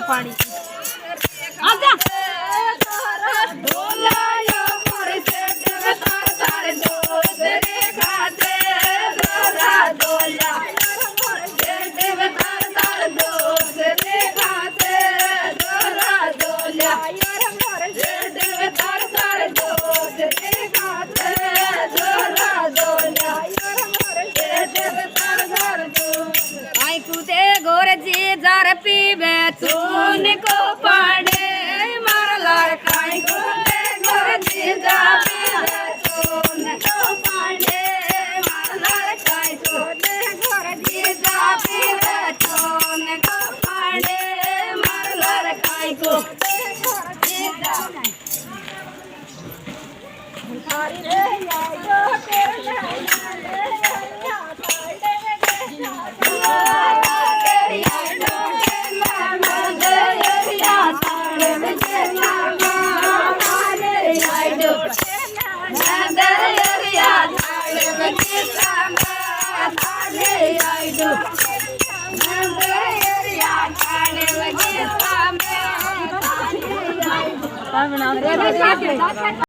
પાડી આજા गोरजी जार पीबे चून को पाड़े मार लड़काई गोरे गोरजी जार पीबे चून को पाड़े मार लड़काई गोरे गोरजी जार पीबे चून को पाड़े मार लड़काई गोरे गोरजी जार रे यार जो तेरे I